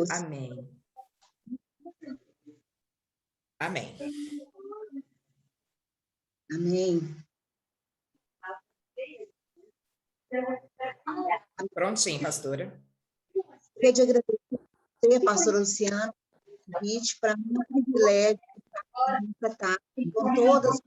Amém. Amém. Amém. Prontinho, pastora. Queria te agradecer, pastora Luciana, o convite. Para mim é um privilégio estar com todas.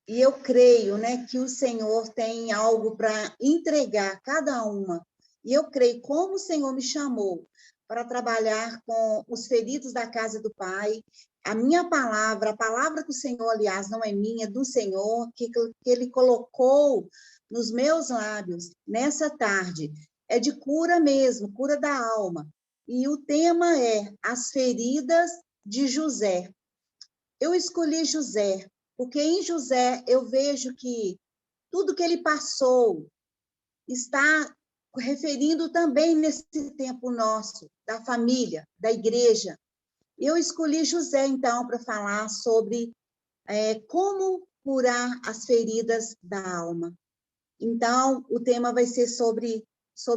E eu creio, né, que o Senhor tem algo para entregar a cada uma. E eu creio, como o Senhor me chamou para trabalhar com os feridos da casa do Pai, a minha palavra, a palavra que o Senhor, aliás, não é minha, é do Senhor, que Ele colocou nos meus lábios nessa tarde, é de cura mesmo, cura da alma. E o tema é as feridas de José. Eu escolhi José, porque em José eu vejo que tudo que ele passou está referindo também nesse tempo nosso, da família, da igreja. Eu escolhi José, então, para falar sobre como curar as feridas da alma. Então, o tema vai ser sobre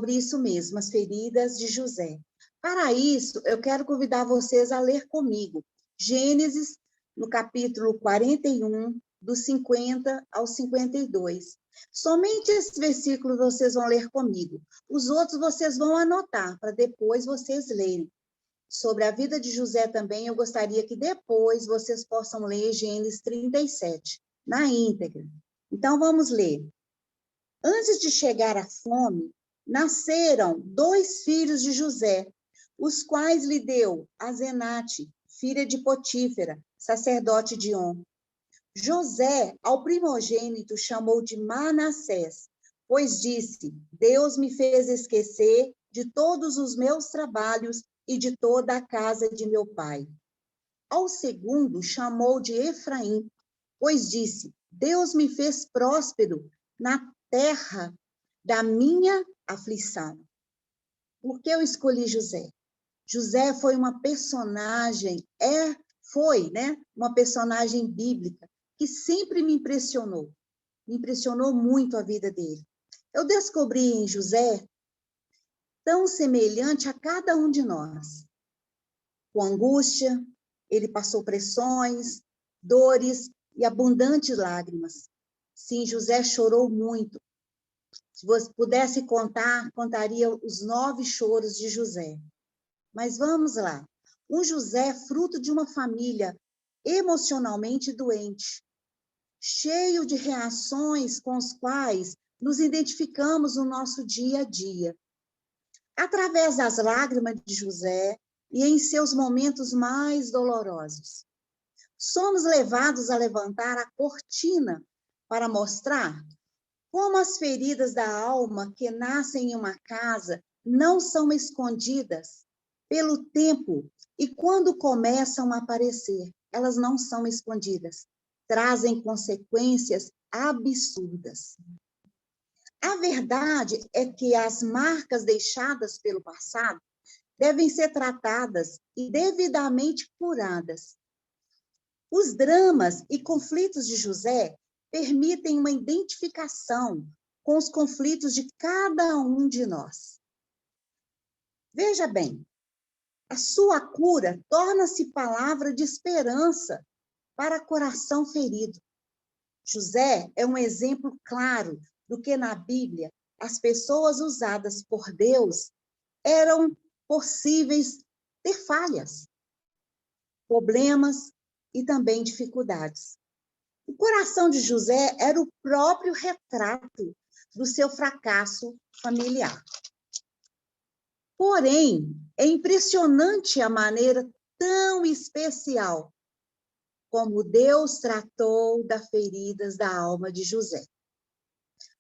isso mesmo, as feridas de José. Para isso, eu quero convidar vocês a ler comigo Gênesis, no capítulo 41, do 50 ao 52. Somente esses versículos vocês vão ler comigo. Os outros vocês vão anotar, para depois vocês lerem. Sobre a vida de José também, eu gostaria que depois vocês possam ler Gênesis 37, na íntegra. Então, vamos ler. Antes de chegar a fome, nasceram 2 filhos de José, os quais lhe deu Asenate, filha de Potífera, sacerdote de On. José, ao primogênito, chamou de Manassés, pois disse: Deus me fez esquecer de todos os meus trabalhos e de toda a casa de meu pai. Ao segundo, chamou de Efraim, pois disse: Deus me fez próspero na terra da minha aflição. Por que eu escolhi José? José foi uma personagem, uma personagem bíblica que sempre me impressionou muito a vida dele. Eu descobri em José tão semelhante a cada um de nós. Com angústia, ele passou pressões, dores e abundantes lágrimas. Sim, José chorou muito. Se você pudesse contar, contaria os 9 choros de José. Mas vamos lá. Um José fruto de uma família emocionalmente doente, cheio de reações com as quais nos identificamos no nosso dia a dia. Através das lágrimas de José e em seus momentos mais dolorosos, somos levados a levantar a cortina para mostrar como as feridas da alma que nascem em uma casa não são escondidas pelo tempo e quando começam a aparecer, elas não são escondidas, trazem consequências absurdas. A verdade é que as marcas deixadas pelo passado devem ser tratadas e devidamente curadas. Os dramas e conflitos de José permitem uma identificação com os conflitos de cada um de nós. Veja bem, a sua cura torna-se palavra de esperança para coração ferido. José é um exemplo claro do que na Bíblia as pessoas usadas por Deus eram possíveis ter falhas, problemas e também dificuldades. O coração de José era o próprio retrato do seu fracasso familiar. Porém, é impressionante a maneira tão especial como Deus tratou das feridas da alma de José.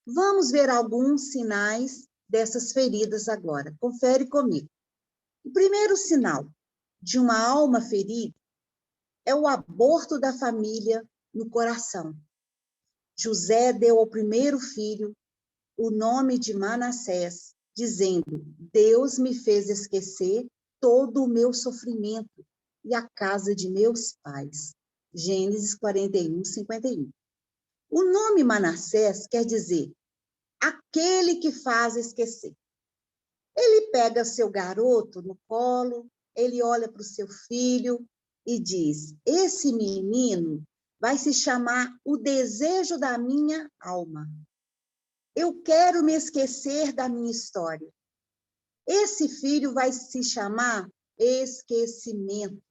Vamos ver alguns sinais dessas feridas agora. Confere comigo. O primeiro sinal de uma alma ferida é o aborto da família no coração. José deu ao primeiro filho o nome de Manassés, dizendo: Deus me fez esquecer todo o meu sofrimento e a casa de meus pais. Gênesis 41, 51. O nome Manassés quer dizer aquele que faz esquecer. Ele pega seu garoto no colo, ele olha para o seu filho e diz: esse menino vai se chamar o desejo da minha alma. Eu quero me esquecer da minha história. Esse filho vai se chamar esquecimento.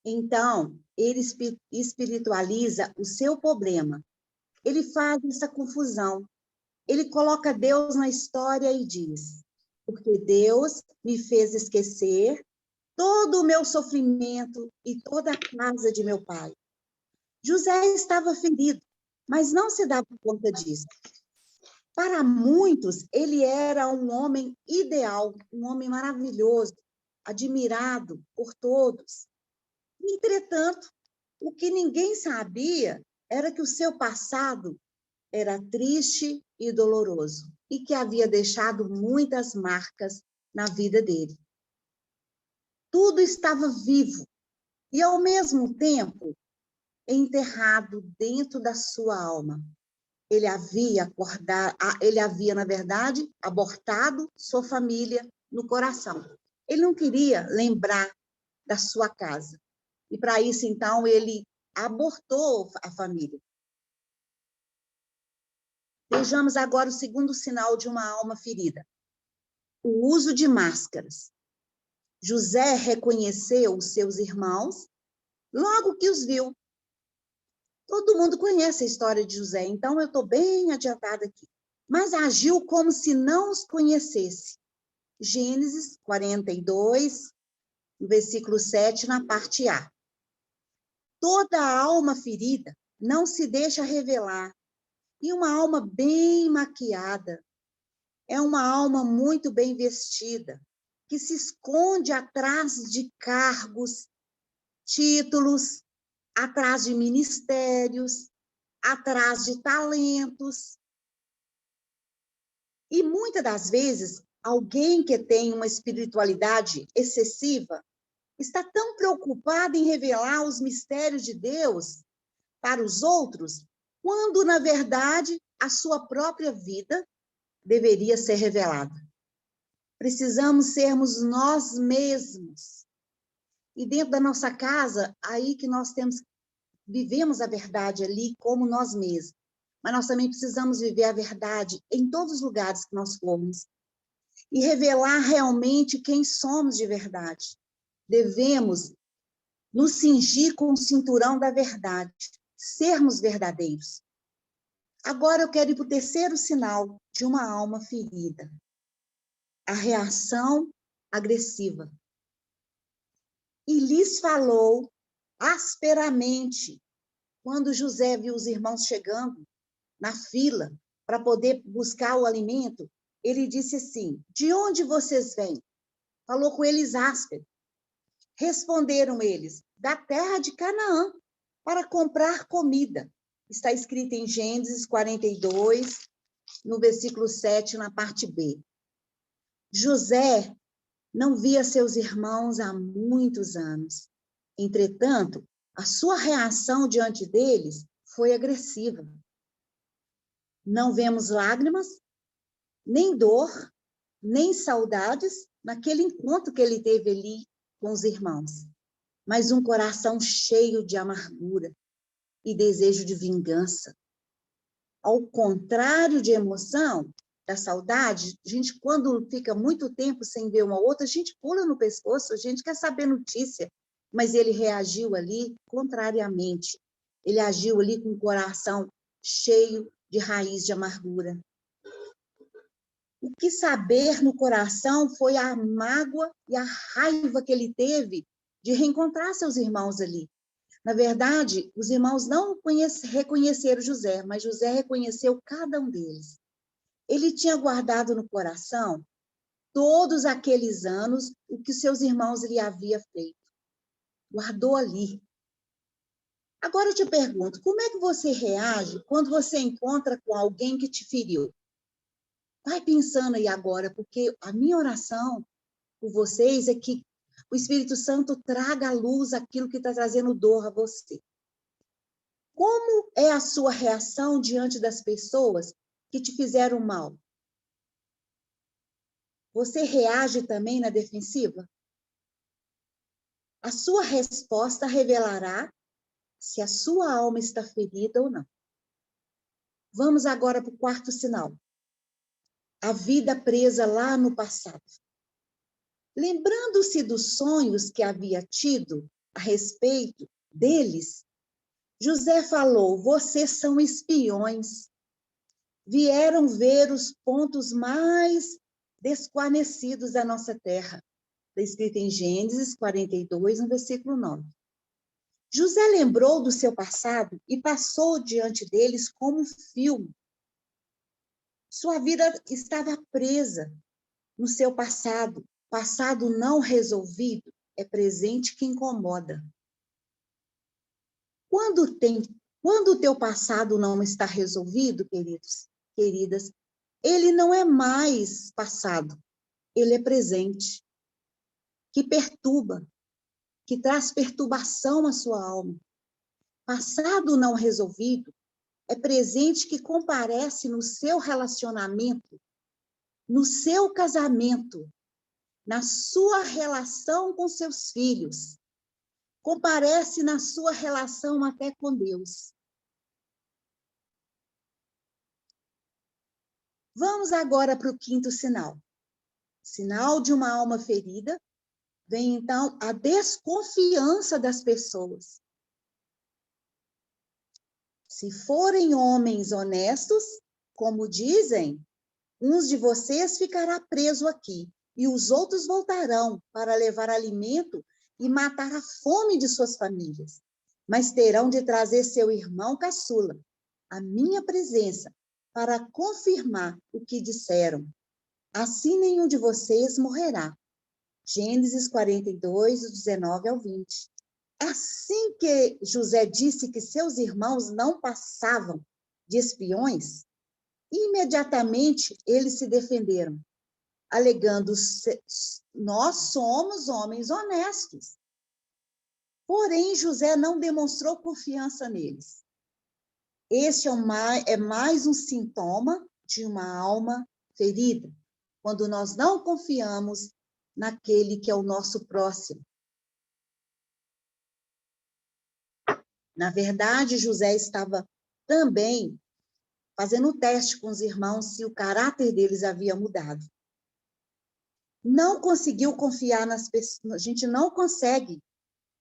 Então, ele espiritualiza o seu problema. Ele faz essa confusão. Ele coloca Deus na história e diz: porque Deus me fez esquecer todo o meu sofrimento e toda a casa de meu pai. José estava ferido, mas não se dava conta disso. Para muitos, ele era um homem ideal, um homem maravilhoso, admirado por todos. Entretanto, o que ninguém sabia era que o seu passado era triste e doloroso e que havia deixado muitas marcas na vida dele. Tudo estava vivo e, ao mesmo tempo, enterrado dentro da sua alma. Ele havia, na verdade, abortado sua família no coração. Ele não queria lembrar da sua casa. E, para isso, então, ele abortou a família. Vejamos agora o segundo sinal de uma alma ferida: o uso de máscaras. José reconheceu os seus irmãos logo que os viu. Todo mundo conhece a história de José, então eu estou bem adiantada aqui. Mas agiu como se não os conhecesse. Gênesis 42, versículo 7, na parte A. Toda alma ferida não se deixa revelar. E uma alma bem maquiada é uma alma muito bem vestida, que se esconde atrás de cargos, títulos, atrás de ministérios, atrás de talentos. E muitas das vezes, alguém que tem uma espiritualidade excessiva está tão preocupado em revelar os mistérios de Deus para os outros, quando, na verdade, a sua própria vida deveria ser revelada. Precisamos sermos nós mesmos. E dentro da nossa casa, aí que nós vivemos a verdade ali como nós mesmos. Mas nós também precisamos viver a verdade em todos os lugares que nós formos. E revelar realmente quem somos de verdade. Devemos nos cingir com o cinturão da verdade, sermos verdadeiros. Agora eu quero ir para o terceiro sinal de uma alma ferida: a reação agressiva. E lhes falou asperamente, quando José viu os irmãos chegando na fila para poder buscar o alimento, ele disse assim: de onde vocês vêm? Falou com eles áspero. Responderam eles: da terra de Canaã, para comprar comida. Está escrito em Gênesis 42, no versículo 7, na parte B. José não via seus irmãos há muitos anos. Entretanto, a sua reação diante deles foi agressiva. Não vemos lágrimas, nem dor, nem saudades naquele encontro que ele teve ali com os irmãos, mas um coração cheio de amargura e desejo de vingança. Ao contrário de emoção, da saudade, a gente, quando fica muito tempo sem ver uma outra, a gente pula no pescoço, a gente quer saber notícia, mas ele reagiu ali contrariamente. Ele agiu ali com o coração cheio de raiz de amargura. O que saber no coração foi a mágoa e a raiva que ele teve de reencontrar seus irmãos ali. Na verdade, os irmãos não reconheceram José, mas José reconheceu cada um deles. Ele tinha guardado no coração todos aqueles anos o que seus irmãos lhe haviam feito. Guardou ali. Agora eu te pergunto, como é que você reage quando você encontra com alguém que te feriu? Vai pensando aí agora, porque a minha oração por vocês é que o Espírito Santo traga à luz aquilo que está trazendo dor a você. Como é a sua reação diante das pessoas que te fizeram mal? Você reage também na defensiva? A sua resposta revelará se a sua alma está ferida ou não. Vamos agora para o quarto sinal. A vida presa lá no passado. Lembrando-se dos sonhos que havia tido a respeito deles, José falou: vocês são espiões. Vieram ver os pontos mais desconhecidos da nossa terra. Está escrito em Gênesis 42, no versículo 9. José lembrou do seu passado e passou diante deles como um filme. Sua vida estava presa no seu passado. Passado não resolvido é presente que incomoda. Quando o teu passado não está resolvido, queridos, queridas, ele não é mais passado, ele é presente, que perturba, que traz perturbação à sua alma. Passado não resolvido é presente que comparece no seu relacionamento, no seu casamento, na sua relação com seus filhos, comparece na sua relação até com Deus. Vamos agora para o quinto sinal. Sinal de uma alma ferida, vem então a desconfiança das pessoas. Se forem homens honestos, como dizem, uns de vocês ficará preso aqui, e os outros voltarão para levar alimento e matar a fome de suas famílias. Mas terão de trazer seu irmão caçula, à minha presença, para confirmar o que disseram. Assim nenhum de vocês morrerá. Gênesis 42, 19 ao 20. Assim que José disse que seus irmãos não passavam de espiões, imediatamente eles se defenderam, alegando: nós somos homens honestos. Porém, José não demonstrou confiança neles. Este é mais um sintoma de uma alma ferida, quando nós não confiamos naquele que é o nosso próximo. Na verdade, José estava também fazendo um teste com os irmãos se o caráter deles havia mudado. Não conseguiu confiar nas pessoas. A gente não consegue,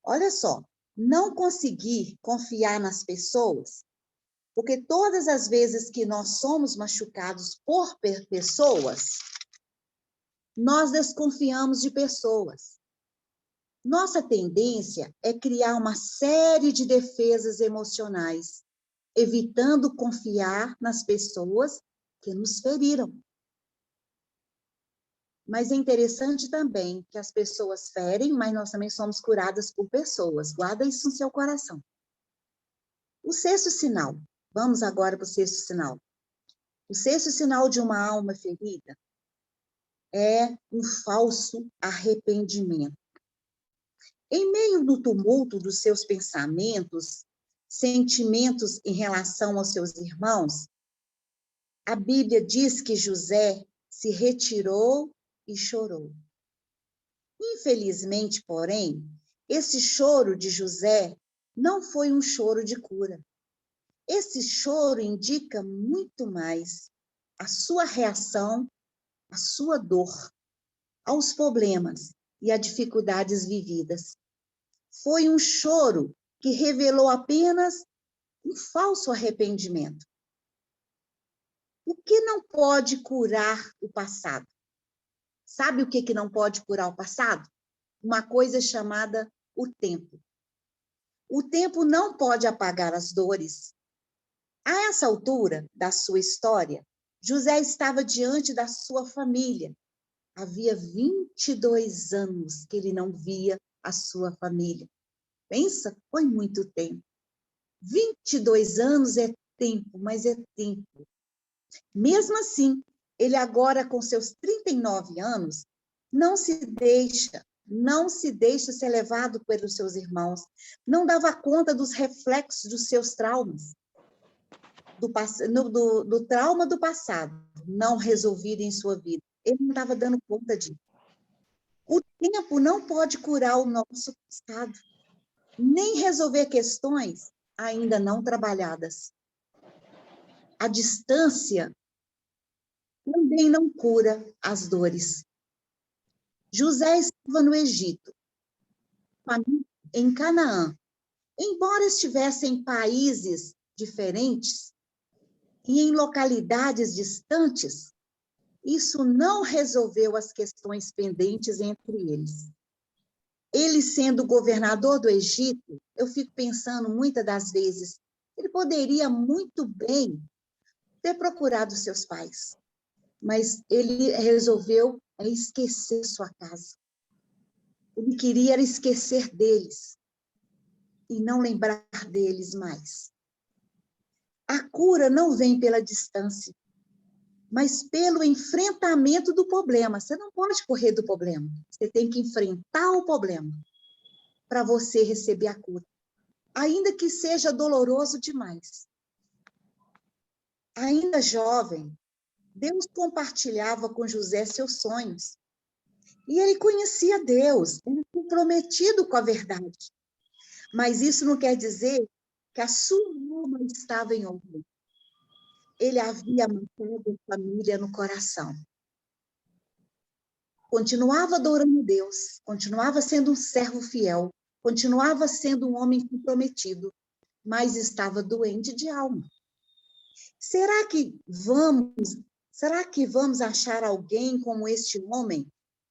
olha só, não conseguir confiar nas pessoas, porque todas as vezes que nós somos machucados por pessoas, nós desconfiamos de pessoas. Nossa tendência é criar uma série de defesas emocionais, evitando confiar nas pessoas que nos feriram. Mas é interessante também que as pessoas ferem, mas nós também somos curadas por pessoas. Guarda isso no seu coração. O sexto sinal. Vamos agora para o sexto sinal. O sexto sinal de uma alma ferida é um falso arrependimento. Em meio do tumulto dos seus pensamentos, sentimentos em relação aos seus irmãos, a Bíblia diz que José se retirou e chorou. Infelizmente, porém, esse choro de José não foi um choro de cura. Esse choro indica muito mais a sua reação, a sua dor aos problemas e às dificuldades vividas. Foi um choro que revelou apenas um falso arrependimento. O que não pode curar o passado? Sabe o que não pode curar o passado? Uma coisa chamada o tempo. O tempo não pode apagar as dores. A essa altura da sua história, José estava diante da sua família. Havia 22 anos que ele não via a sua família. Pensa, foi muito tempo. 22 anos é tempo, mas é tempo. Mesmo assim, ele agora com seus 39 anos, não se deixa ser levado pelos seus irmãos, não dava conta dos reflexos dos seus traumas, do trauma do passado, não resolvido em sua vida. ele não estava dando conta disso. O tempo não pode curar o nosso passado, nem resolver questões ainda não trabalhadas. A distância também não cura as dores. José estava no Egito, em Canaã. Embora estivessem em países diferentes e em localidades distantes, isso não resolveu as questões pendentes entre eles. Ele sendo governador do Egito, eu fico pensando muitas das vezes, ele poderia muito bem ter procurado seus pais, mas ele resolveu esquecer sua casa. Ele queria esquecer deles e não lembrar deles mais. A cura não vem pela distância, mas pelo enfrentamento do problema. Você não pode correr do problema, você tem que enfrentar o problema para você receber a cura, ainda que seja doloroso demais. Ainda jovem, Deus compartilhava com José seus sonhos. E ele conhecia Deus, ele foi comprometido com a verdade. Mas isso não quer dizer que a sua alma estava em ordem. Ele havia mantado a família no coração. Continuava adorando Deus, continuava sendo um servo fiel, continuava sendo um homem comprometido, mas estava doente de alma. Será que vamos achar alguém como este homem,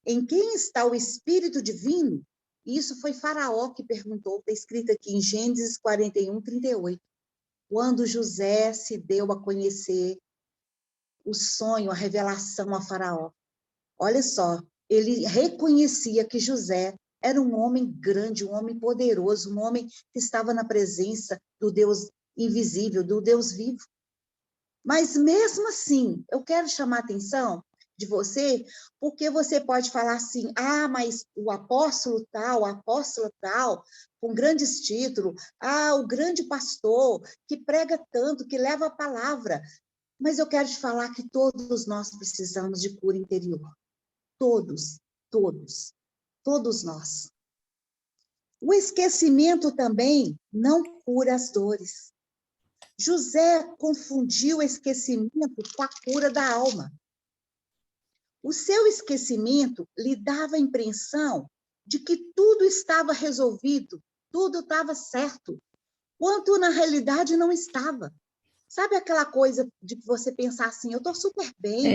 em quem está o Espírito Divino? Isso foi Faraó que perguntou, está escrito aqui em Gênesis 41, 38. Quando José se deu a conhecer o sonho, a revelação a Faraó. Olha só, ele reconhecia que José era um homem grande, um homem poderoso, um homem que estava na presença do Deus invisível, do Deus vivo. Mas mesmo assim, eu quero chamar a atenção de você, porque você pode falar assim, mas o apóstolo tal, a apóstola tal, com grandes títulos, o grande pastor, que prega tanto, que leva a palavra. Mas eu quero te falar que todos nós precisamos de cura interior. Todos, todos, todos nós. O esquecimento também não cura as dores. José confundiu o esquecimento com a cura da alma. O seu esquecimento lhe dava a impressão de que tudo estava resolvido, tudo estava certo, quanto na realidade não estava. Sabe aquela coisa de você pensar assim, eu estou super bem,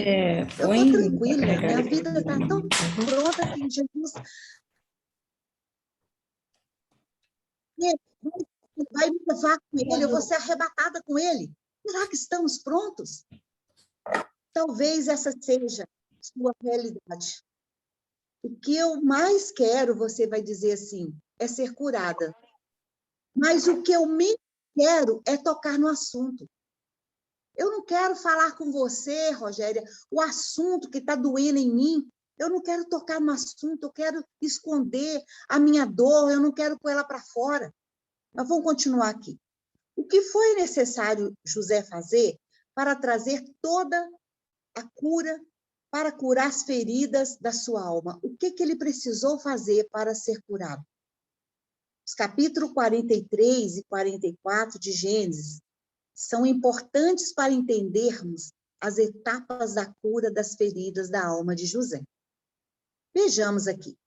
eu estou tranquila, minha vida está tão pronta que Jesus vai me levar com ele, eu vou ser arrebatada com ele. Será que estamos prontos? Talvez essa seja sua realidade. O que eu mais quero, você vai dizer assim, é ser curada. Mas o que eu menos quero é tocar no assunto. Eu não quero falar com você, Rogéria, o assunto que está doendo em mim. Eu não quero tocar no assunto, eu quero esconder a minha dor, eu não quero pôr ela para fora. Mas vamos continuar aqui. O que foi necessário José fazer para trazer toda a cura, para curar as feridas da sua alma? O que ele precisou fazer para ser curado? Os capítulos 43 e 44 de Gênesis são importantes para entendermos as etapas da cura das feridas da alma de José. Vejamos aqui.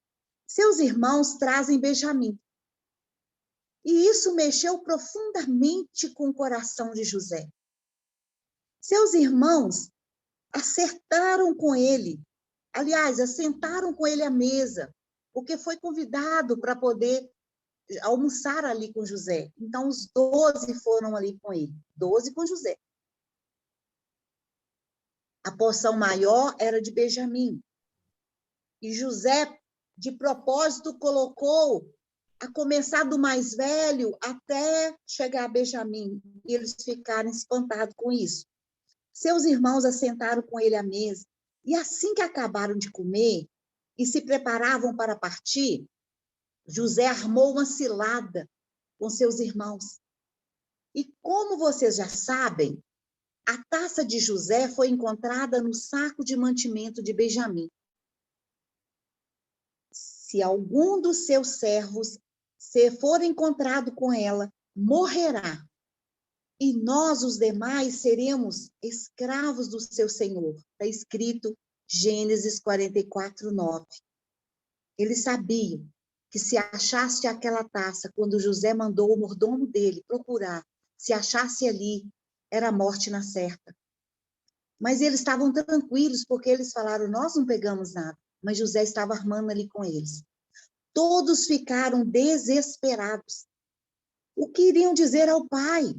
Seus irmãos trazem Benjamim. E isso mexeu profundamente com o coração de José. Seus irmãos acertaram com ele, aliás, assentaram com ele à mesa, porque foi convidado para poder almoçar ali com José. Então, os 12 foram ali com ele, 12 com José. A porção maior era de Benjamim. E José, de propósito, colocou a começar do mais velho até chegar a Benjamim. E eles ficaram espantados com isso. Seus irmãos assentaram com ele à mesa. E assim que acabaram de comer e se preparavam para partir, José armou uma cilada com seus irmãos. E como vocês já sabem, A taça de José foi encontrada no saco de mantimento de Benjamim. Se algum dos seus servos se for encontrado com ela, morrerá. E nós, os demais, seremos escravos do seu senhor. Está escrito Gênesis 44, 9. Eles sabiam que se achasse aquela taça, quando José mandou o mordomo dele procurar, se achasse ali, era a morte na certa. Mas eles estavam tranquilos, porque eles falaram, nós não pegamos nada. Mas José estava armando ali com eles. Todos ficaram desesperados. O que iriam dizer ao pai?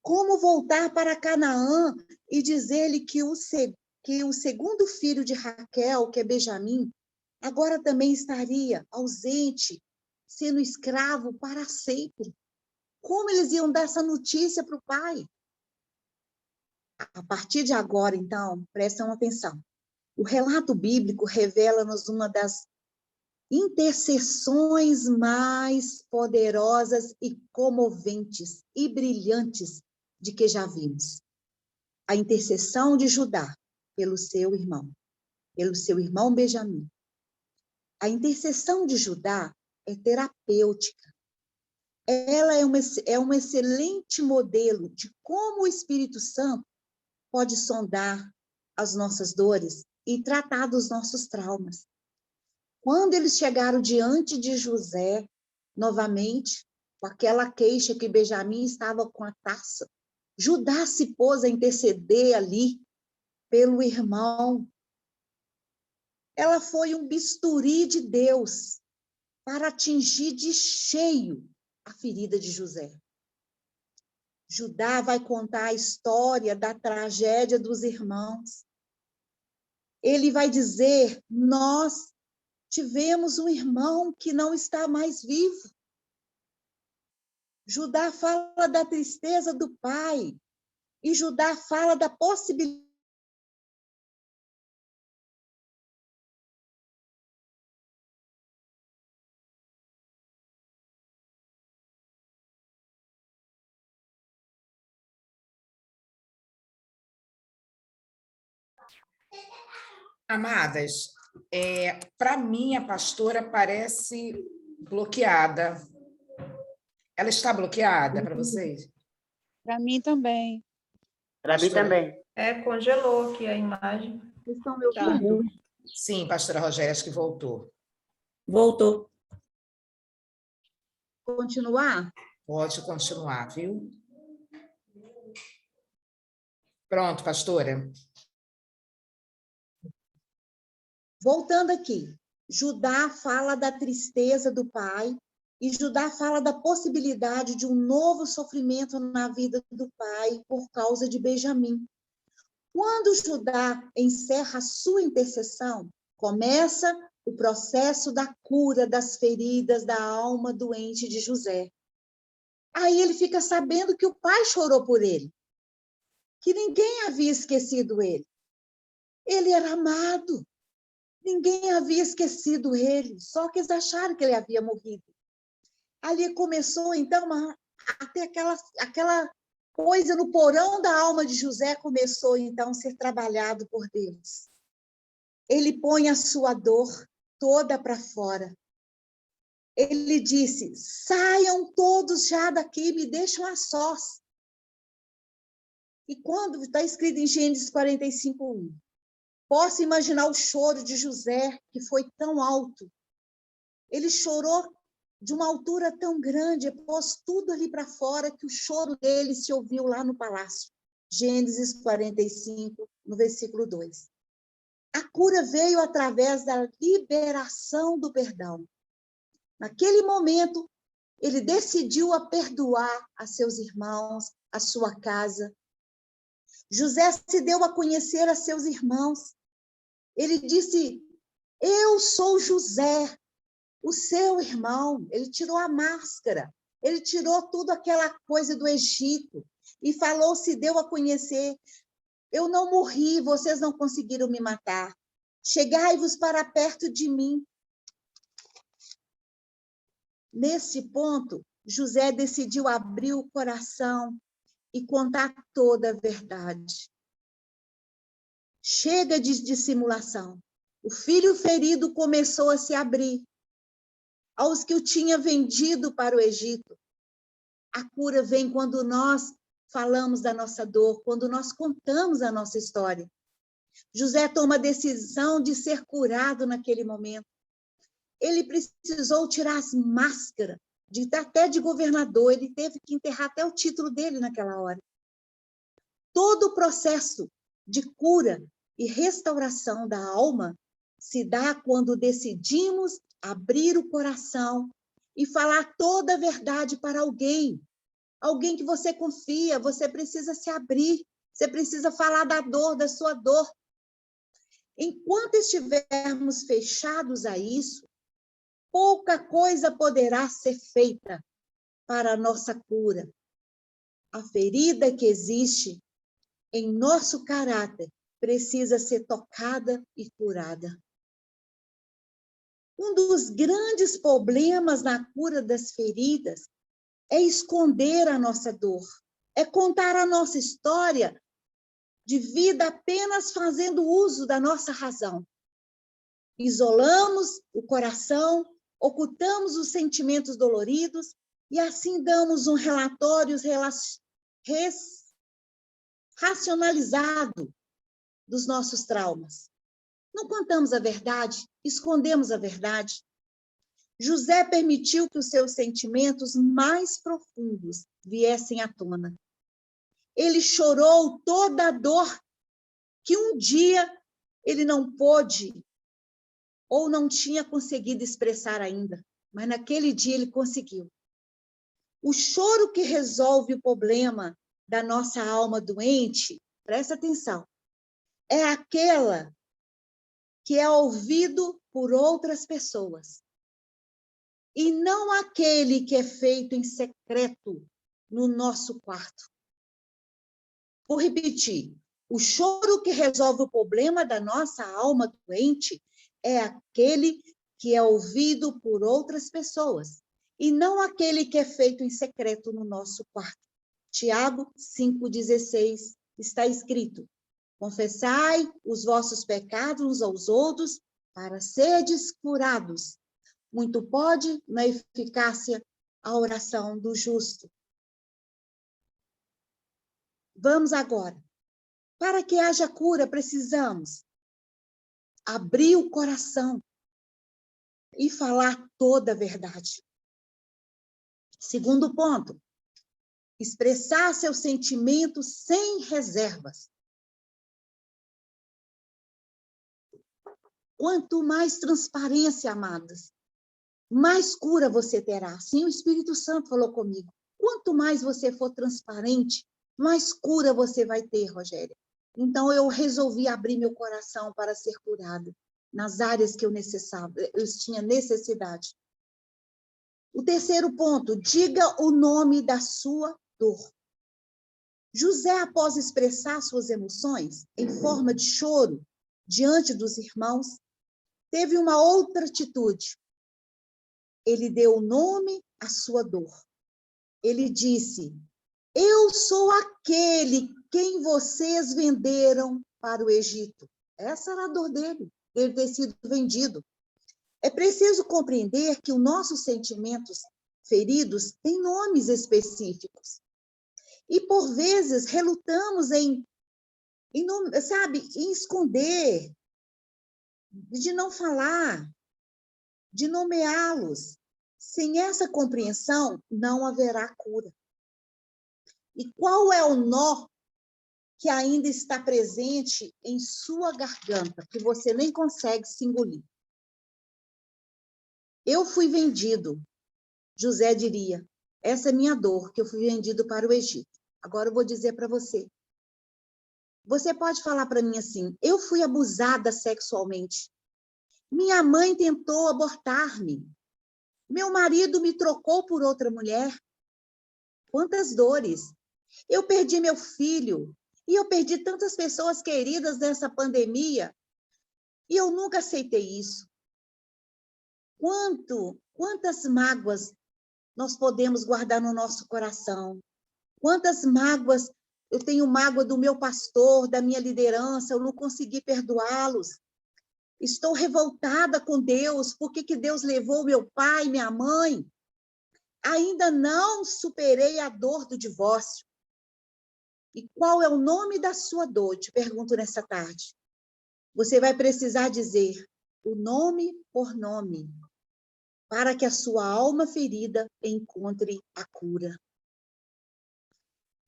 Como voltar para Canaã e dizer-lhe que o segundo filho de Raquel, que é Benjamim, agora também estaria ausente, sendo escravo para sempre? Como eles iam dar essa notícia para o pai? A partir de agora, então, prestam atenção. O relato bíblico revela-nos uma das intercessões mais poderosas e comoventes e brilhantes de que já vimos. A intercessão de Judá pelo seu irmão Benjamim. A intercessão de Judá é terapêutica. Ela é um excelente modelo de como o Espírito Santo pode sondar as nossas dores e tratar dos nossos traumas. Quando eles chegaram diante de José, novamente, com aquela queixa que Benjamim estava com a taça, Judá se pôs a interceder ali pelo irmão. Ela foi um bisturi de Deus para atingir de cheio a ferida de José. Judá vai contar a história da tragédia dos irmãos. Ele vai dizer, nós tivemos um irmão que não está mais vivo. Judá fala da tristeza do pai, e Judá fala da possibilidade. Amadas, para mim a pastora parece bloqueada. Ela está bloqueada para vocês? Para mim também. Para mim Pastora? também. Congelou aqui a imagem. Vocês estão me ouvindo? Sim, pastora Rogéria, acho que voltou. Voltou. Continuar? Pode continuar, viu? Pronto, pastora. Voltando aqui, Judá fala da tristeza do pai e Judá fala da possibilidade de um novo sofrimento na vida do pai por causa de Benjamim. Quando Judá encerra a sua intercessão, começa o processo da cura das feridas da alma doente de José. Aí ele fica sabendo que o pai chorou por ele, que ninguém havia esquecido ele. Ele era amado. Ninguém havia esquecido ele, só que eles acharam que ele havia morrido. Ali começou, então, a ter aquela coisa no porão da alma de José, começou, então, a ser trabalhado por Deus. Ele põe a sua dor toda para fora. Ele disse, saiam todos já daqui, me deixam a sós. E quando está escrito em Gênesis 45:1, posso imaginar o choro de José, que foi tão alto. Ele chorou de uma altura tão grande, pôs tudo ali para fora, que o choro dele se ouviu lá no palácio. Gênesis 45, no versículo 2. A cura veio através da liberação do perdão. Naquele momento, ele decidiu a perdoar a seus irmãos, a sua casa. José se deu a conhecer a seus irmãos. Ele disse, eu sou José, o seu irmão. Ele tirou a máscara, ele tirou tudo aquela coisa do Egito e falou, se deu a conhecer, eu não morri, vocês não conseguiram me matar. Chegai-vos para perto de mim. Nesse ponto, José decidiu abrir o coração e contar toda a verdade. Chega de dissimulação. O filho ferido começou a se abrir aos que o tinha vendido para o Egito. A cura vem quando nós falamos da nossa dor, quando nós contamos a nossa história. José toma a decisão de ser curado naquele momento. Ele precisou tirar as máscaras, até de governador, ele teve que enterrar até o título dele naquela hora. Todo o processo de cura e restauração da alma se dá quando decidimos abrir o coração e falar toda a verdade para alguém. Alguém que você confia, você precisa se abrir, você precisa falar da dor, da sua dor. Enquanto estivermos fechados a isso, pouca coisa poderá ser feita para a nossa cura. A ferida que existe em nosso caráter precisa ser tocada e curada. Um dos grandes problemas na cura das feridas é esconder a nossa dor, é contar a nossa história de vida apenas fazendo uso da nossa razão. Isolamos o coração, ocultamos os sentimentos doloridos e assim damos um relatório racionalizado dos nossos traumas. Não contamos a verdade, escondemos a verdade. José permitiu que os seus sentimentos mais profundos viessem à tona. Ele chorou toda a dor que um dia ele não pôde ou não tinha conseguido expressar ainda, mas naquele dia ele conseguiu. O choro que resolve o problema da nossa alma doente, presta atenção, é aquela que é ouvido por outras pessoas, e não aquele que é feito em secreto no nosso quarto. Vou repetir, o choro que resolve o problema da nossa alma doente é aquele que é ouvido por outras pessoas, e não aquele que é feito em secreto no nosso quarto. Tiago 5,16 está escrito: confessai os vossos pecados uns aos outros, para serdes curados. Muito pode na eficácia a oração do justo. Vamos agora. Para que haja cura, precisamos abrir o coração e falar toda a verdade. Segundo ponto, expressar seus sentimentos sem reservas. Quanto mais transparência, amadas, mais cura você terá. Assim o Espírito Santo falou comigo. Quanto mais você for transparente, mais cura você vai ter, Rogéria. Então, eu resolvi abrir meu coração para ser curada nas áreas que eu tinha necessidade. O terceiro ponto, diga o nome da sua dor. José, após expressar suas emoções em forma de choro diante dos irmãos, teve uma outra atitude. Ele deu nome à sua dor. Ele disse: eu sou aquele quem vocês venderam para o Egito. Essa era a dor dele, ele ter sido vendido. É preciso compreender que os nossos sentimentos feridos têm nomes específicos. E, por vezes, relutamos em esconder, de não falar, de nomeá-los. Sem essa compreensão, não haverá cura. E qual é o nó que ainda está presente em sua garganta, que você nem consegue se engolir? Eu fui vendido, José diria, essa é minha dor, que eu fui vendido para o Egito. Agora eu vou dizer para você. Você pode falar para mim assim: eu fui abusada sexualmente. Minha mãe tentou abortar-me. Meu marido me trocou por outra mulher. Quantas dores! Eu perdi meu filho. E eu perdi tantas pessoas queridas nessa pandemia. E eu nunca aceitei isso. Quantas mágoas nós podemos guardar no nosso coração? Quantas mágoas, eu tenho mágoa do meu pastor, da minha liderança, eu não consegui perdoá-los. Estou revoltada com Deus, por que Deus levou meu pai, minha mãe? Ainda não superei a dor do divórcio. E qual é o nome da sua dor? Te pergunto nessa tarde. Você vai precisar dizer o nome por nome, para que a sua alma ferida encontre a cura.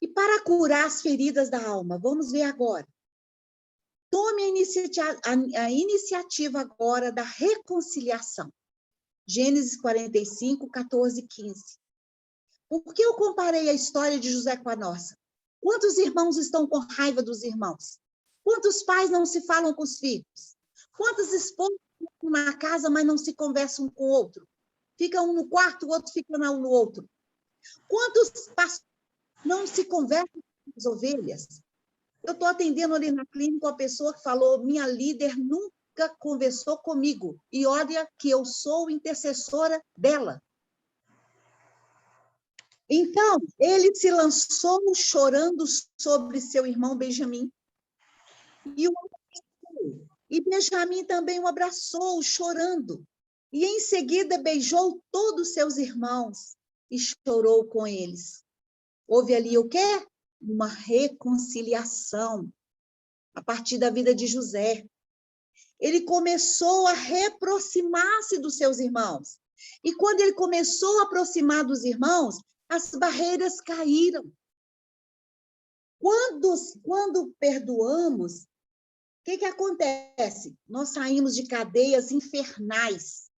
E para curar as feridas da alma, vamos ver agora. Tome a iniciativa agora da reconciliação. Gênesis 45, 14, 15. Por que eu comparei a história de José com a nossa? Quantos irmãos estão com raiva dos irmãos? Quantos pais não se falam com os filhos? Quantas esposas estão na casa, mas não se conversam um com o outro? Fica um no quarto, o outro fica no outro. Quantos pastores não se conversam com as ovelhas? Eu estou atendendo ali na clínica uma pessoa que falou, minha líder nunca conversou comigo. E olha que eu sou intercessora dela. Então, ele se lançou chorando sobre seu irmão Benjamim. E Benjamim também o abraçou, chorando. E em seguida beijou todos os seus irmãos e chorou com eles. Houve ali o quê? Uma reconciliação a partir da vida de José. Ele começou a reaproximar-se dos seus irmãos. E quando ele começou a aproximar dos irmãos, as barreiras caíram. Quando perdoamos, o que acontece? Nós saímos de cadeias infernais.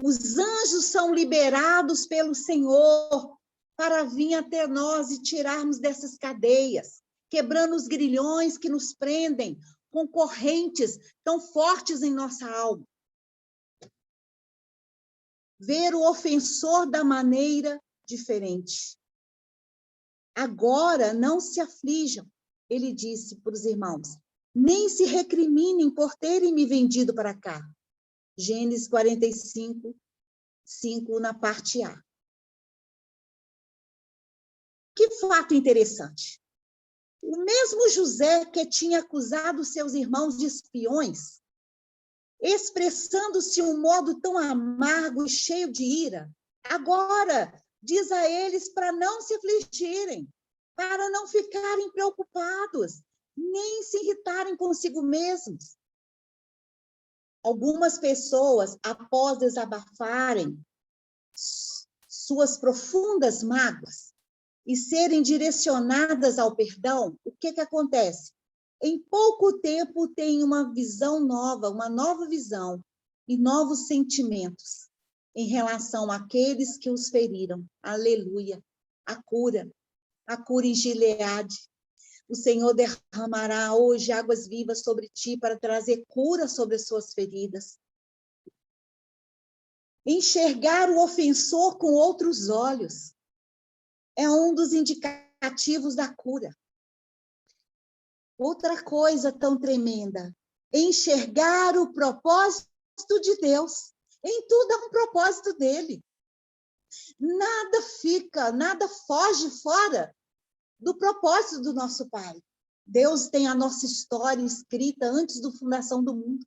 Os anjos são liberados pelo Senhor para vir até nós e tirarmos dessas cadeias, quebrando os grilhões que nos prendem com correntes tão fortes em nossa alma. Ver o ofensor da maneira diferente. Agora não se aflijam, ele disse para os irmãos, nem se recriminem por terem me vendido para cá. Gênesis 45, 5, na parte A. Que fato interessante. O mesmo José que tinha acusado seus irmãos de espiões, expressando-se um modo tão amargo e cheio de ira, agora diz a eles para não se afligirem, para não ficarem preocupados, nem se irritarem consigo mesmos. Algumas pessoas, após desabafarem suas profundas mágoas e serem direcionadas ao perdão, o que acontece? Em pouco tempo tem uma visão nova, uma nova visão e novos sentimentos em relação àqueles que os feriram. Aleluia! A cura em Gileade. O Senhor derramará hoje águas vivas sobre ti para trazer cura sobre as suas feridas. Enxergar o ofensor com outros olhos é um dos indicativos da cura. Outra coisa tão tremenda, enxergar o propósito de Deus. Em tudo há um propósito dele. Nada foge fora do propósito do nosso Pai. Deus tem a nossa história escrita antes da fundação do mundo.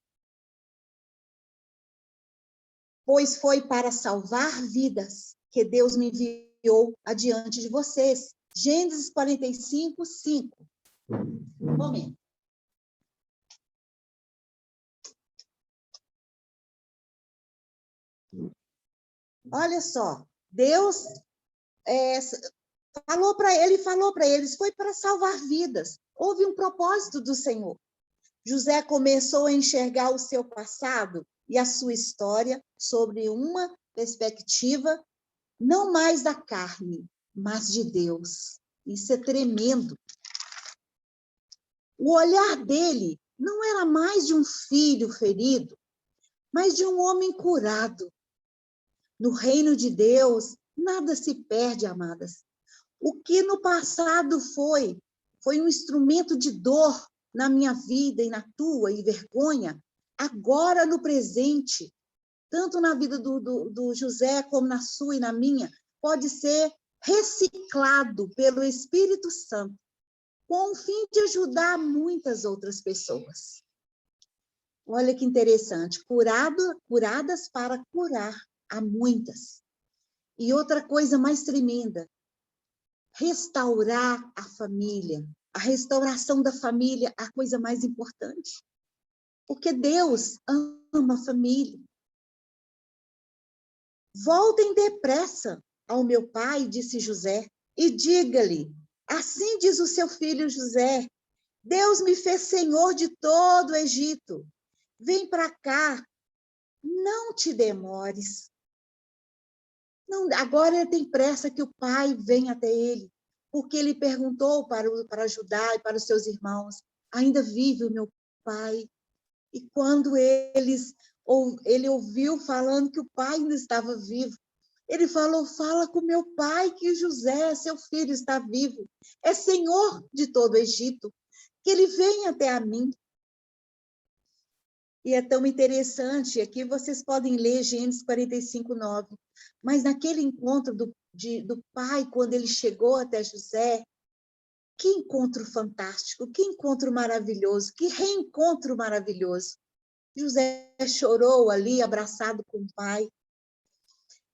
Pois foi para salvar vidas que Deus me enviou adiante de vocês. Gênesis 45, 5. Um momento. Olha só, Deus falou para eles, foi para salvar vidas. Houve um propósito do Senhor. José começou a enxergar o seu passado e a sua história sobre uma perspectiva não mais da carne, mas de Deus. Isso é tremendo. O olhar dele não era mais de um filho ferido, mas de um homem curado. No reino de Deus, nada se perde, amadas. O que no passado foi um instrumento de dor na minha vida e na tua, e vergonha, agora no presente, tanto na vida do José como na sua e na minha, pode ser reciclado pelo Espírito Santo, com o fim de ajudar muitas outras pessoas. Olha que interessante, curadas para curar a muitas. E outra coisa mais tremenda, restaurar a família. A restauração da família é a coisa mais importante. Porque Deus ama a família. Voltem depressa ao meu pai, disse José, e diga-lhe, assim diz o seu filho José, Deus me fez senhor de todo o Egito. Vem para cá, não te demores. Não, agora ele tem pressa que o pai venha até ele, porque ele perguntou para Judá e para os seus irmãos, ainda vive o meu pai? E quando ele ouviu falando que o pai ainda estava vivo, ele falou, fala com meu pai que José, seu filho, está vivo. É senhor de todo o Egito, que ele venha até a mim. E é tão interessante, aqui vocês podem ler Gênesis 45:9, mas naquele encontro do pai, quando ele chegou até José, que encontro fantástico, que encontro maravilhoso, que reencontro maravilhoso. José chorou ali, abraçado com o pai.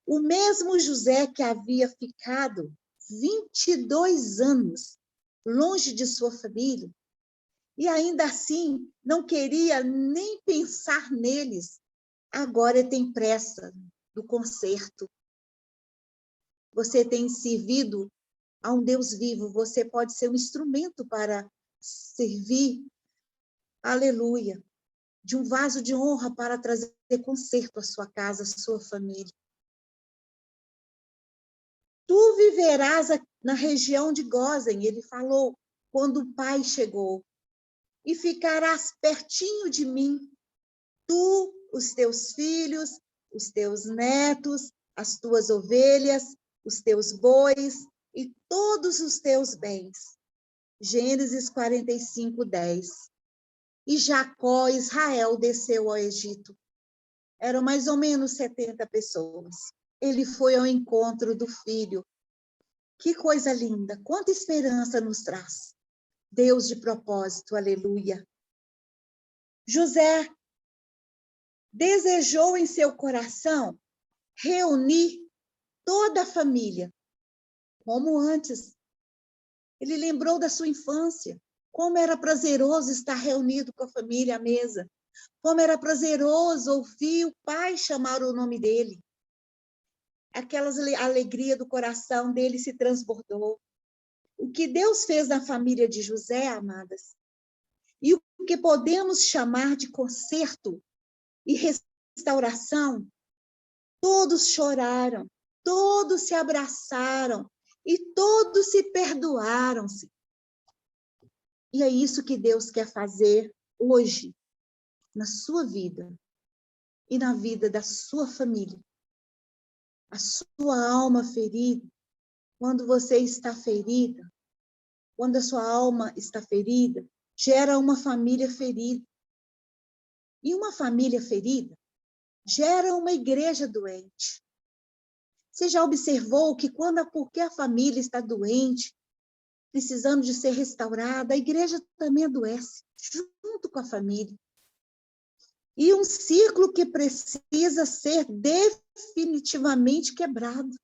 O mesmo José que havia ficado 22 anos longe de sua família, e ainda assim não queria nem pensar neles, agora tem pressa do conserto. Você tem servido a um Deus vivo, você pode ser um instrumento para servir, aleluia, de um vaso de honra para trazer conserto à sua casa, à sua família. Tu viverás na região de Gósen, ele falou, quando o pai chegou, e ficarás pertinho de mim, tu, os teus filhos, os teus netos, as tuas ovelhas, os teus bois e todos os teus bens. Gênesis 45:10. E Jacó, Israel, desceu ao Egito. Eram mais ou menos 70 pessoas. Ele foi ao encontro do filho. Que coisa linda, quanta esperança nos traz. Deus de propósito, aleluia. José desejou em seu coração reunir toda a família, como antes. Ele lembrou da sua infância, como era prazeroso estar reunido com a família à mesa, como era prazeroso ouvir o pai chamar o nome dele. Aquela alegria do coração dele se transbordou. O que Deus fez na família de José, amadas, e o que podemos chamar de conserto e restauração, todos choraram, todos se abraçaram e todos se perdoaram-se. E é isso que Deus quer fazer hoje, na sua vida e na vida da sua família. A sua alma ferida, quando você está ferida, quando a sua alma está ferida, gera uma família ferida. E uma família ferida gera uma igreja doente. Você já observou que porque a família está doente, precisando de ser restaurada, a igreja também adoece, junto com a família. E um ciclo que precisa ser definitivamente quebrado.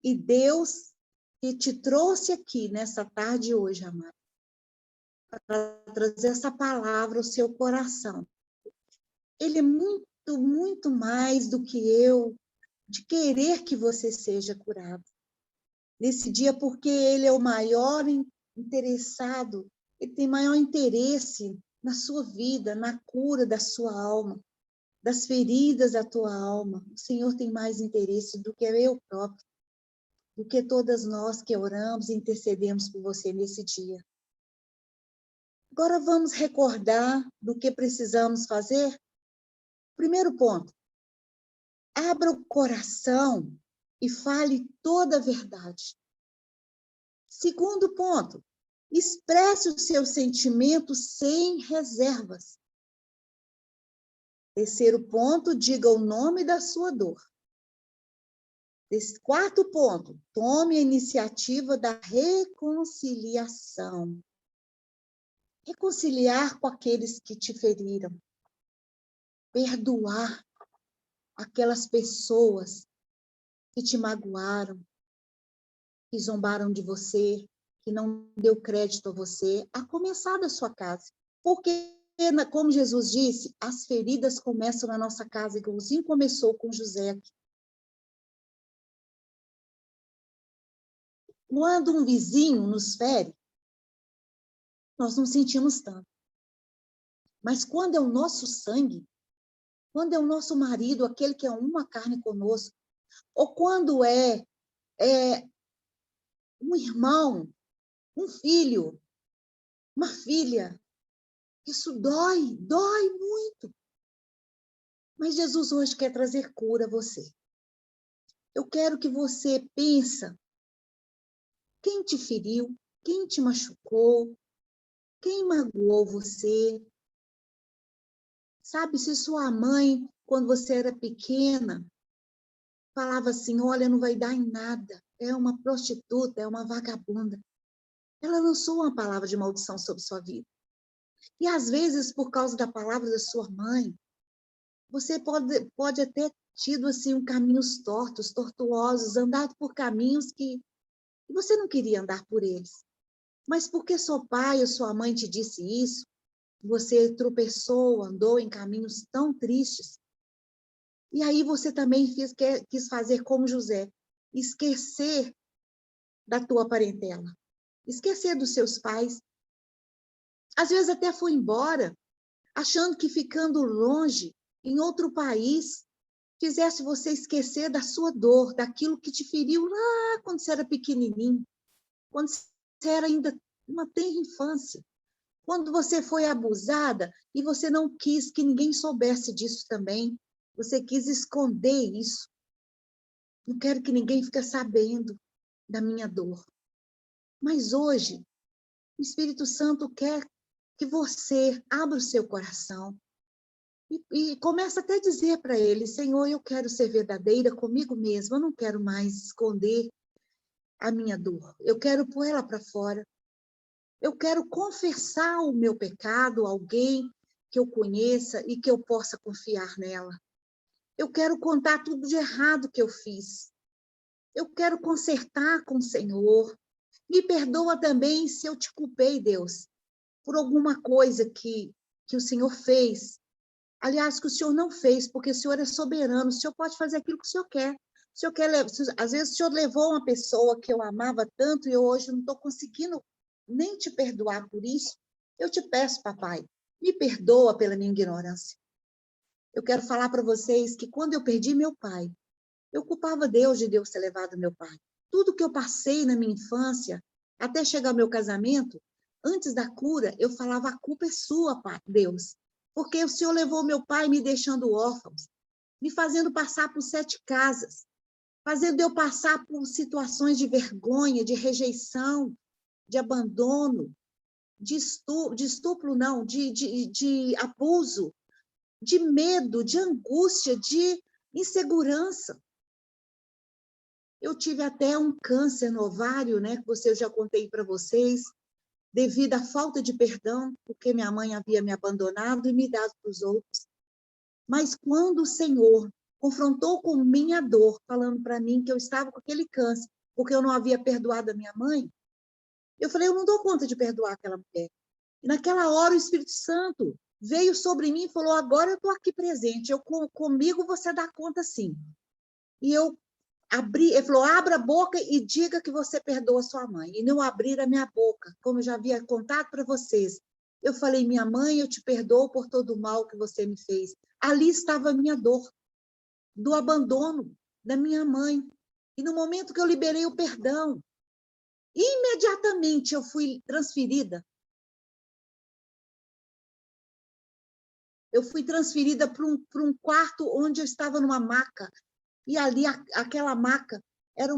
E Deus que te trouxe aqui nessa tarde hoje, amado, para trazer essa palavra ao seu coração. Ele é muito, muito mais do que eu, de querer que você seja curado. Nesse dia, porque ele é o maior interessado, ele tem maior interesse na sua vida, na cura da sua alma, das feridas da tua alma. O Senhor tem mais interesse do que eu próprio, do que todas nós que oramos e intercedemos por você nesse dia. Agora vamos recordar do que precisamos fazer? Primeiro ponto, abra o coração e fale toda a verdade. Segundo ponto, expresse os seus sentimentos sem reservas. Terceiro ponto, diga o nome da sua dor. Esse quarto ponto, tome a iniciativa da reconciliação. Reconciliar com aqueles que te feriram. Perdoar aquelas pessoas que te magoaram, que zombaram de você, que não deu crédito a você, a começar da sua casa. Porque, como Jesus disse, as feridas começam na nossa casa, igualzinho começou com José aqui. Quando um vizinho nos fere, nós não sentimos tanto. Mas quando é o nosso sangue, quando é o nosso marido, aquele que é uma carne conosco, ou quando é um irmão, um filho, uma filha, isso dói muito. Mas Jesus hoje quer trazer cura a você. Eu quero que você pense quem te feriu, quem te machucou, quem magoou você. Sabe, se sua mãe, quando você era pequena, falava assim, olha, não vai dar em nada, é uma prostituta, é uma vagabunda. Ela lançou uma palavra de maldição sobre sua vida. E às vezes, por causa da palavra da sua mãe, você pode até tido assim, caminhos tortos, tortuosos, andado por caminhos que você não queria andar por eles. Mas porque seu pai ou sua mãe te disse isso, você tropeçou, andou em caminhos tão tristes. E aí você também quis fazer como José, esquecer da tua parentela, esquecer dos seus pais. Às vezes até foi embora, achando que ficando longe, em outro país, fizesse você esquecer da sua dor, daquilo que te feriu lá quando você era pequenininho, quando você era ainda uma tenra infância, quando você foi abusada e você não quis que ninguém soubesse disso também, você quis esconder isso. Não quero que ninguém fique sabendo da minha dor. Mas hoje, o Espírito Santo quer que você abra o seu coração e comece até a dizer para ele, Senhor, eu quero ser verdadeira comigo mesma, eu não quero mais esconder a minha dor, eu quero pôr ela para fora. Eu quero confessar o meu pecado a alguém que eu conheça e que eu possa confiar nela. Eu quero contar tudo de errado que eu fiz. Eu quero consertar com o Senhor. Me perdoa também se eu te culpei, Deus, por alguma coisa que o Senhor fez. Aliás, que o Senhor não fez, porque o Senhor é soberano, o Senhor pode fazer aquilo que o Senhor quer. O Senhor quer, às vezes o Senhor levou uma pessoa que eu amava tanto e eu hoje não estou conseguindo nem te perdoar por isso. Eu te peço, papai, me perdoa pela minha ignorância. Eu quero falar para vocês que quando eu perdi meu pai, eu culpava Deus de Deus ter levado meu pai. Tudo que eu passei na minha infância, até chegar ao meu casamento, antes da cura, eu falava, a culpa é sua, pai, Deus. Porque o Senhor levou meu pai me deixando órfão, me fazendo passar por 7 casas, fazendo eu passar por situações de vergonha, de rejeição, de abandono, de estupro não, de abuso, de medo, de angústia, de insegurança. Eu tive até um câncer no ovário, né, que eu já contei para vocês, devido à falta de perdão, porque minha mãe havia me abandonado e me dado para os outros. Mas quando o Senhor confrontou com minha dor, falando para mim que eu estava com aquele câncer, porque eu não havia perdoado a minha mãe, eu falei, eu não dou conta de perdoar aquela mulher. E naquela hora o Espírito Santo veio sobre mim e falou, agora eu estou aqui presente, comigo você dá conta sim. E eu abri, ele falou, abra a boca e diga que você perdoa sua mãe. E não abrir a minha boca, como eu já havia contado para vocês. Eu falei, minha mãe, eu te perdoo por todo o mal que você me fez. Ali estava a minha dor, do abandono da minha mãe. E no momento que eu liberei o perdão, imediatamente eu fui transferida. Eu fui transferida para um quarto onde eu estava numa maca. E ali, aquela maca, era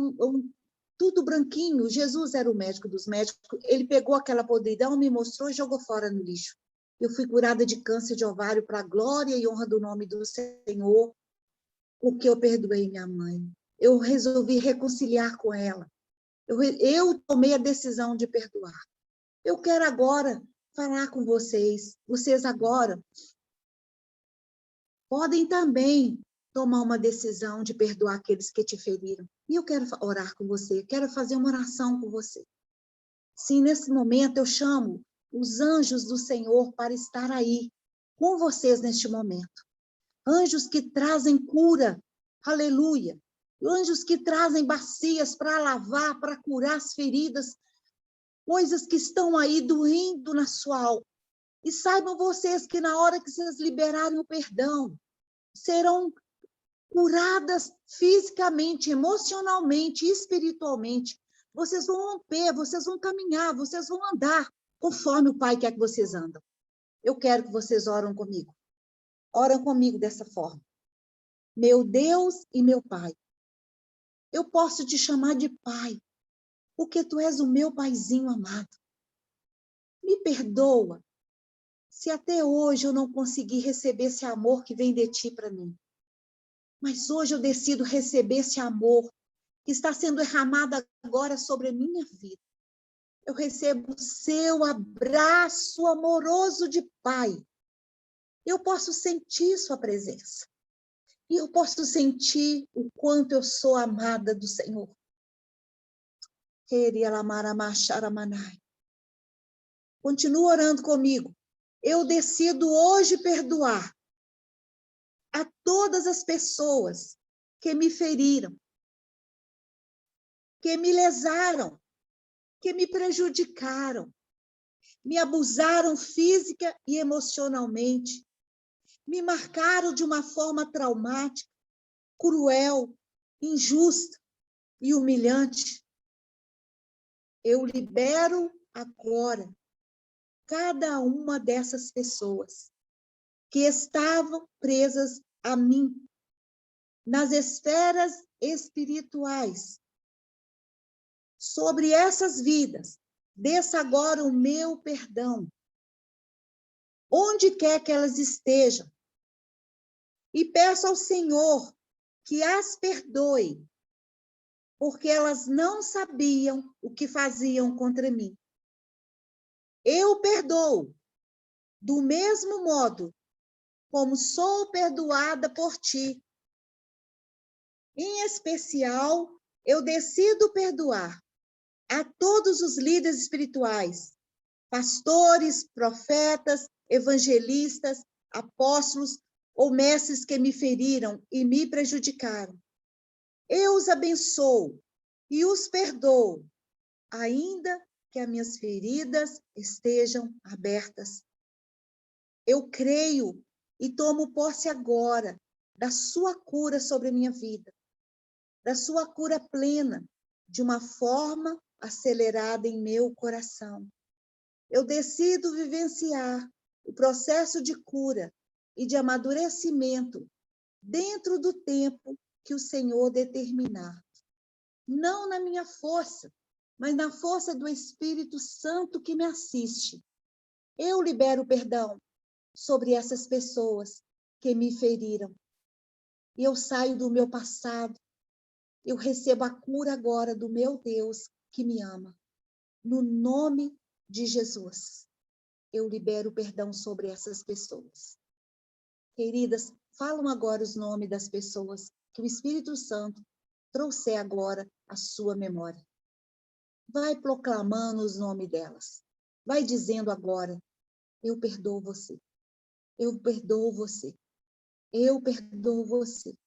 tudo branquinho. Jesus era o médico dos médicos. Ele pegou aquela podridão, me mostrou e jogou fora no lixo. Eu fui curada de câncer de ovário para a glória e honra do nome do Senhor, porque eu perdoei minha mãe. eu resolvi reconciliar com ela. Eu tomei a decisão de perdoar. Eu quero agora falar com vocês. Vocês agora podem também tomar uma decisão de perdoar aqueles que te feriram. E eu quero orar com você, quero fazer uma oração com você. Sim, nesse momento eu chamo os anjos do Senhor para estar aí com vocês neste momento. Anjos que trazem cura, aleluia. Anjos que trazem bacias para lavar, para curar as feridas, coisas que estão aí doendo na sua alma. E saibam vocês que na hora que vocês liberarem o perdão, serão curadas fisicamente, emocionalmente, espiritualmente. Vocês vão romper, vocês vão caminhar, vocês vão andar conforme o Pai quer que vocês andam. Eu quero que vocês orem comigo. Orem comigo dessa forma. Meu Deus e meu Pai, eu posso te chamar de Pai, porque tu és o meu paizinho amado. Me perdoa se até hoje eu não consegui receber esse amor que vem de ti para mim. Mas hoje eu decido receber esse amor que está sendo derramado agora sobre a minha vida. Eu recebo o seu abraço amoroso de Pai. Eu posso sentir sua presença. E eu posso sentir o quanto eu sou amada do Senhor. Continua orando comigo. Eu decido hoje perdoar a todas as pessoas que me feriram, que me lesaram, que me prejudicaram, me abusaram física e emocionalmente, me marcaram de uma forma traumática, cruel, injusta e humilhante. Eu libero agora cada uma dessas pessoas que estavam presas a mim, nas esferas espirituais. Sobre essas vidas, desça agora o meu perdão, onde quer que elas estejam, e peço ao Senhor que as perdoe, porque elas não sabiam o que faziam contra mim. Eu perdoo, do mesmo modo como sou perdoada por ti. Em especial, eu decido perdoar a todos os líderes espirituais, pastores, profetas, evangelistas, apóstolos ou mestres que me feriram e me prejudicaram. Eu os abençoo e os perdoo, ainda que as minhas feridas estejam abertas. Eu creio e tomo posse agora da sua cura sobre a minha vida, da sua cura plena, de uma forma acelerada em meu coração. Eu decido vivenciar o processo de cura e de amadurecimento dentro do tempo que o Senhor determinar. Não na minha força, mas na força do Espírito Santo que me assiste. Eu libero perdão sobre essas pessoas que me feriram. E eu saio do meu passado. Eu recebo a cura agora do meu Deus que me ama. No nome de Jesus, eu libero perdão sobre essas pessoas. Queridas, falam agora os nomes das pessoas que o Espírito Santo trouxer agora à sua memória. Vai proclamando os nomes delas. Vai dizendo agora, eu perdoo você. Eu perdoo você. Eu perdoo você.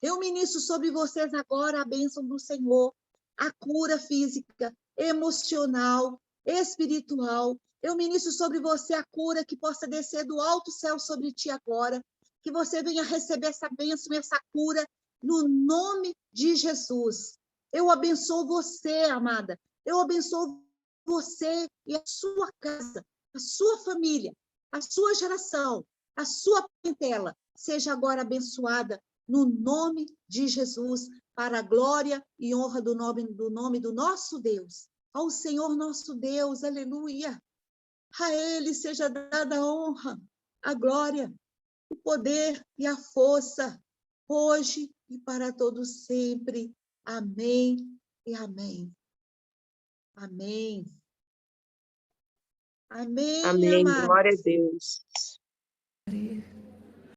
Eu ministro sobre vocês agora a bênção do Senhor, a cura física, emocional, espiritual. Eu ministro sobre você a cura que possa descer do alto céu sobre ti agora, que você venha receber essa bênção, essa cura, no nome de Jesus. Eu abençoo você, amada. Eu abençoo você e a sua casa, a sua família, a sua geração, a sua parentela, seja agora abençoada no nome de Jesus, para a glória e honra do nome do nosso Deus. Ao Senhor nosso Deus, aleluia. A Ele seja dada a honra, a glória, o poder e a força, hoje e para todos sempre. Amém e amém. Amém. Amém, Amém. amados. Glória a Deus.